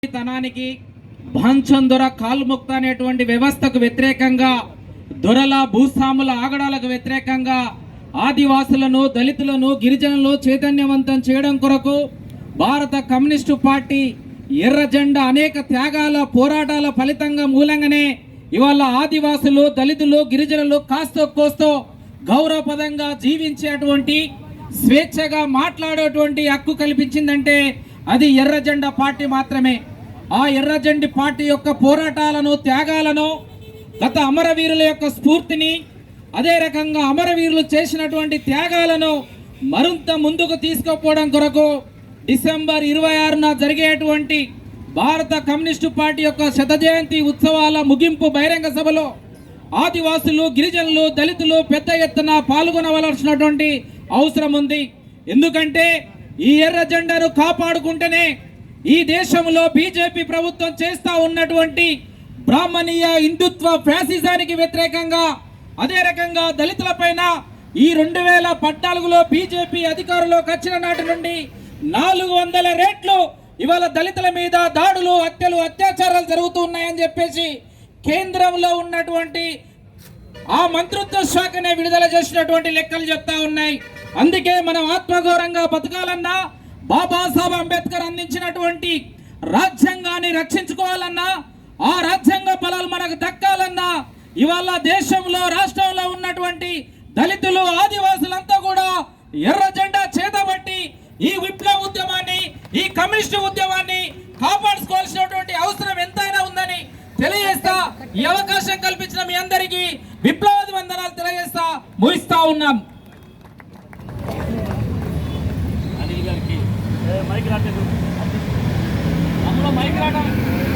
తనానికి భాంచం దొర కాల్ముక్త అనేటువంటి వ్యవస్థకు వ్యతిరేకంగా, దొరల భూస్వాముల ఆగడాలకు వ్యతిరేకంగా ఆదివాసులను, దళితులను, గిరిజనులను చైతన్యవంతం చేయడం కొరకు భారత కమ్యూనిస్టు పార్టీ ఎర్ర జెండా అనేక త్యాగాల పోరాటాల ఫలితంగా మూలంగానే ఇవాళ ఆదివాసులు, దళితులు, గిరిజనులు కాస్తో కోస్తో గౌరవపదంగా జీవించేటువంటి, స్వేచ్ఛగా మాట్లాడేటువంటి హక్కు కల్పించిందంటే అది ఎర్ర జెండా పార్టీ మాత్రమే. ఆ ఎర్ర జెండా పార్టీ యొక్క పోరాటాలను, త్యాగాలను, గత అమరవీరుల యొక్క స్ఫూర్తిని, అదే రకంగా అమరవీరులు చేసినటువంటి త్యాగాలను మరింత ముందుకు తీసుకుపోవడం కొరకు డిసెంబర్ 26న జరిగేటువంటి భారత కమ్యూనిస్టు పార్టీ యొక్క శత జయంతి ఉత్సవాల ముగింపు బహిరంగ సభలో ఆదివాసులు, గిరిజనులు, దళితులు పెద్ద ఎత్తున పాల్గొనవలసినటువంటి అవసరం ఉంది. ఎందుకంటే ఈ ఎర్ర జెండాను కాపాడుకుంటేనే ఈ దేశంలో బీజేపీ ప్రభుత్వం చేస్తా ఉన్నటువంటి బ్రాహ్మణీయ హిందుత్వ ఫ్యాసిజానికి వ్యతిరేకంగా, అదే రకంగా దళితుల పైన ఈ 2014లో బీజేపీ అధికారంలోకి వచ్చిన నాటి నుండి 400 రెట్లు ఇవాళ దళితుల మీద దాడులు, హత్యలు, అత్యాచారాలు జరుగుతూ ఉన్నాయని చెప్పేసి కేంద్రంలో ఉన్నటువంటి ఆ మంత్రిత్వ శాఖనే విడుదల చేసినటువంటి లెక్కలు చెప్తా ఉన్నాయి. అందుకే మనం ఆత్మగౌరవంగా బతకాలన్నా, బాబాసాహెబ్ అంబేద్కర్ అందించినటువంటి రాజ్యాంగాన్ని రక్షించుకోవాలన్నా, ఆ రాజ్యాంగ ఫలాలు మనకు దక్కాలన్నా ఇవాళ దేశంలో, రాష్ట్రంలో ఉన్నటువంటి దళితులు, ఆదివాసులంతా కూడా ఎర్ర జెండా చేతబట్టి ఈ విప్లవ ఉద్యమాన్ని, ఈ కమ్యూనిస్టు ఉద్యమాన్ని కాపాడుకోవాల్సినటువంటి అవసరం ఎంతైనా ఉందని తెలియజేస్తా ఈ అవకాశం కల్పించిన మీ అందరికీ విప్లవాభివందనాలు తెలియజేస్తా ముగిస్తా ఉన్నాం. మైక్ రావట్లేదు, అందులో మైక్ రావడం